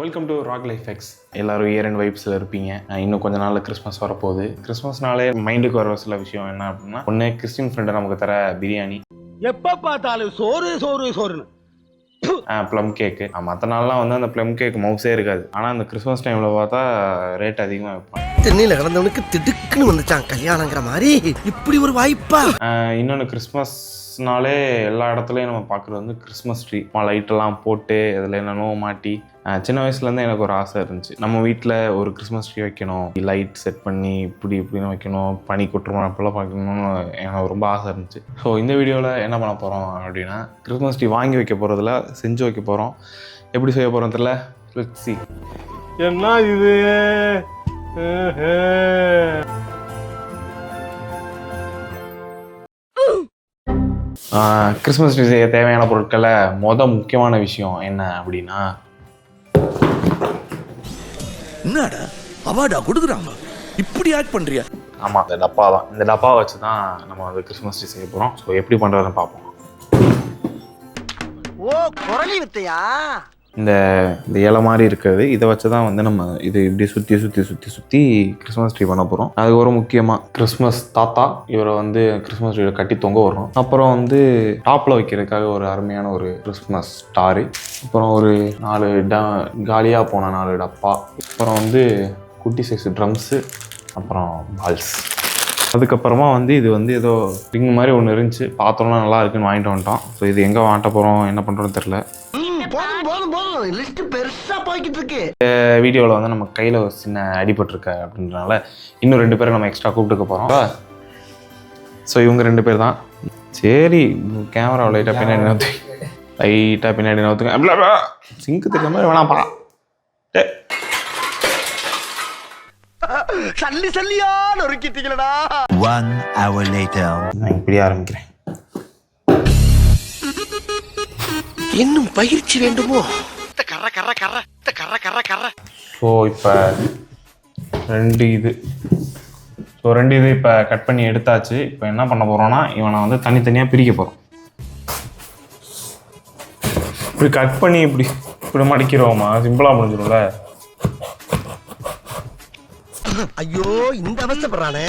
Welcome to rock life X. எல்லாரும் year and வைப்ஸில் இருப்பீங்க. இன்னும் கொஞ்ச நாளில் கிறிஸ்மஸ் வரப்போகுது. கிறிஸ்மஸ்னாலே மைண்டுக்கு வர சில விஷயம் என்ன அப்படின்னா, ஒன்று கிறிஸ்டின் ஃப்ரெண்டை நமக்கு தர பிரியாணி, எப்போ பார்த்தாலும் சோறு சோறு சோறுன்னு, ப்ளம் கேக்கு. மற்ற நாள்லாம் வந்து அந்த ப்ளம் கேக் மவுஸே இருக்காது. ஆனால் அந்த கிறிஸ்மஸ் டைமில் பார்த்தா ரேட் அதிகமாக வைப்பாங்க. தென்னையில் கிடந்தவனுக்கு திடுக்குன்னு வந்துச்சான் கல்யாணங்கிற மாதிரி. இப்படி ஒரு வாய்ப்பா? இன்னொன்று கிறிஸ்மஸ்னாலே எல்லா இடத்துலையும் நம்ம பார்க்குறது வந்து கிறிஸ்மஸ் ட்ரீ. லைட்டெல்லாம் போட்டு அதில் என்னென்னோ மாட்டி. சின்ன வயசுலேருந்து எனக்கு ஒரு ஆசை இருந்துச்சு, நம்ம வீட்டில் ஒரு கிறிஸ்மஸ் ட்ரீ வைக்கணும், லைட் செட் பண்ணி இப்படின்னு வைக்கணும், பனி கொட்டுறோம் அப்பெல்லாம் பார்க்கணும்னு எனக்கு ரொம்ப ஆசை இருந்துச்சு. ஸோ இந்த வீடியோவில் என்ன பண்ண போகிறோம் அப்படின்னா, கிறிஸ்மஸ் ட்ரீ வாங்கி வைக்க போகிறதுல செஞ்சு வைக்க போகிறோம். எப்படி செய்ய போகிறோம் தெரியல. Let's see. என்ன இது? கிறிஸ்மஸ் ட்ரீ செய்ய தேவையான பொருட்களை முக்கியமான விஷயம் என்ன அப்படின்னா, என்னடா அவார்டா கொடுக்குறாங்க, இப்படி ஆக்ட் பண்றியா? ஆமாம், இந்த டப்பா தான். இந்த டப்பாவை வச்சு தான் நம்ம வந்து கிறிஸ்மஸ் ட்ரீ செய்ய போகிறோம். ஸோ எப்படி பண்ணுறதுன்னு பார்ப்போம். ஓ, குரலி வித்தையா? இந்த இலை மாதிரி இருக்கிறது, இதை வச்சு தான் வந்து நம்ம இது இப்படி சுற்றி கிறிஸ்மஸ் ட்ரீ பண்ண போகிறோம். அது ஒரு முக்கியமாக கிறிஸ்மஸ் தாத்தா இவரை வந்து கிறிஸ்மஸ் ட்ரீ கட்டி தொங்க வரும். அப்புறம் வந்து டாப்பில் வைக்கிறதுக்காக ஒரு அருமையான ஒரு கிறிஸ்மஸ் ஸ்டாரு, அப்புறம் ஒரு 4 காலியாக போன 4 டப்பா, அப்புறம் வந்து குட்டி சைஸ் ட்ரம்ஸு, அப்புறம் பால்ஸ். அதுக்கப்புறமா வந்து இது வந்து ஏதோ ரிங் மாதிரி ஒன்று இருந்துச்சு, பார்த்தோம்னா நல்லா இருக்குன்னு வாங்கிட்டு வந்துட்டோம். ஸோ இது எங்கே வாங்கிட்ட போகிறோம், என்ன பண்ணுறோன்னு தெரில. வீடியோவில் வந்து நம்ம கையில் ஒரு சின்ன அடிபட்டிருக்க அப்படின்றனால இன்னும் 2 பேரை நம்ம எக்ஸ்ட்ரா கூப்பிட்டுக்க போகிறோம். ஸோ இவங்க 2 பேர் தான். சரி, கேமரா லைட்டாக பின்னாடி நோத்துங்க. சிங்க்கு தெரியாத மாதிரி வேணாம்ப்பா. சல்லியா நொறுக்கிட்டீங்களடா. 1 hour later. நான் இப்படி ஆரம்பிக்கிறேன். இன்னும் பயிற்சி வேண்டுமோ? ஸோ இப்போ 2 இது இப்போ கட் பண்ணி எடுத்தாச்சு. இப்போ என்ன பண்ண போகிறோன்னா, இவனை வந்து தனித்தனியாக பிரிக்க போகிறோம். இப்படி கட் பண்ணி இப்படி மடிக்கிறோமா, சிம்பிளாக முடிஞ்சிடும்ல. ஐயோ, இந்த அவசப்படுறானே.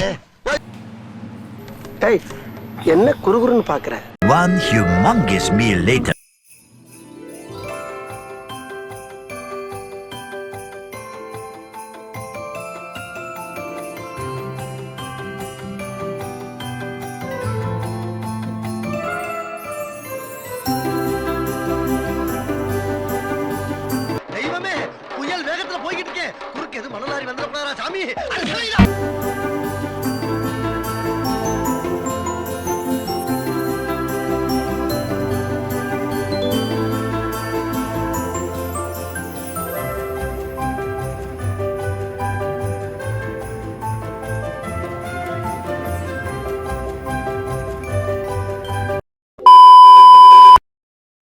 என்ன குறுகுறுன்னு பாக்குற? 1 humongous meal later. தெய்வமே, புயல் வேகத்துல போய்கிட்டு இருக்கேன். குறுக்கு எது மணலாரி வந்துடக்கூடாதா சாமி?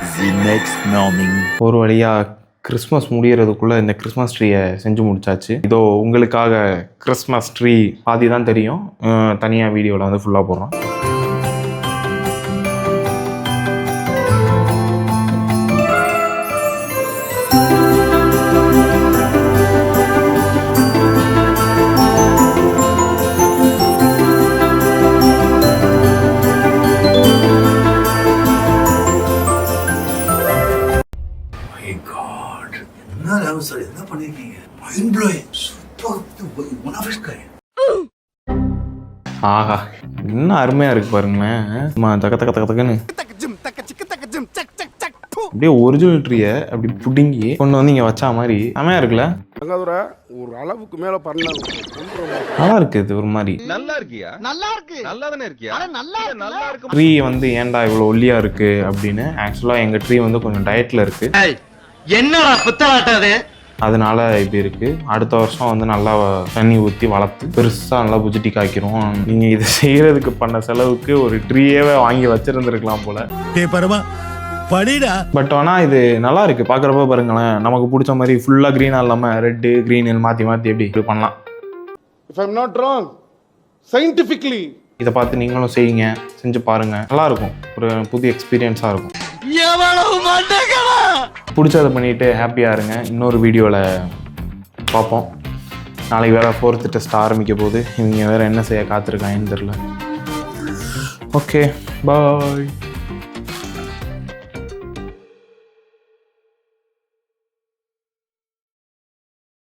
The next morning. ஒரு வழியாக கிறிஸ்மஸ் முடியறதுக்குள்ளே இந்த கிறிஸ்மஸ் ட்ரீயை செஞ்சு முடிச்சாச்சு. இதோ உங்களுக்காக கிறிஸ்மஸ் ட்ரீ பாதி தான் தெரியும், தனியாக வீடியோவில் வந்து ஃபுல்லாக போடுறோம். என்ன பண்ணிருக்கீங்க? Mind blowing. Super. One of is kind. ஆஹா, இன்னும் அருமையாக இருக்கு பாருங்களேன். தக்கன்னு அப்படியே ஒரிஜினல் ட்ரீயை அப்படி புடுங்கி கொண்டு வந்து இங்கே வச்சா மாதிரி செமையாக இருக்குல்ல. ஒரு அளவுக்கு மேல பண்ண நல்லா இருக்கு. இது ஒரு மாதிரி நல்லா இருக்கியா? நல்லா இருக்கு. நல்லா தானே இருக்கியா? நல்லா இருக்கு. ட்ரீ வந்து ஏன்டா இவ்வளோ ஒல்லியாக இருக்கு அப்படின்னு, ஆக்சுவலாக எங்கள் ட்ரீ வந்து கொஞ்சம் டயட்டில் இருக்கு. என்னடா புத்தலாட்டாது? அதனால இப்படி இருக்கு. அடுத்த வருஷம் வந்து நல்லா தண்ணி ஊற்றி வளர்த்து பெருசாக நல்லா புஜிட்டி காய்க்கிறோம். நீங்கள் இதை செய்யறதுக்கு பண்ண செலவுக்கு ஒரு ட்ரீயவே வாங்கி வச்சிருந்துருக்கலாம் போல. பட் ஆனால் இது நல்லா இருக்கு பார்க்குறப்ப. பாருங்களேன், நமக்கு பிடிச்ச மாதிரி ஃபுல்லாக க்ரீனாக இல்லாமல் ரெட்டு க்ரீன் மாற்றி எப்படி பண்ணலாம். If I'm not wrong, scientifically இதை பார்த்து நீங்களும் செய்யுங்க, செஞ்சு பாருங்கள். நல்லாயிருக்கும், ஒரு புது எக்ஸ்பீரியன்ஸாக இருக்கும். பிடிச்சதை பண்ணிட்டு ஹாப்பியாக இருங்க. இன்னொரு வீடியோவில் பார்ப்போம். நாளைக்கு வேறு 4th டெஸ்ட் ஆரம்பிக்க போகுது. இவங்க வேறு என்ன செய்ய காத்திருக்காங்கன்னு தெரில. ஓகே, பாய்.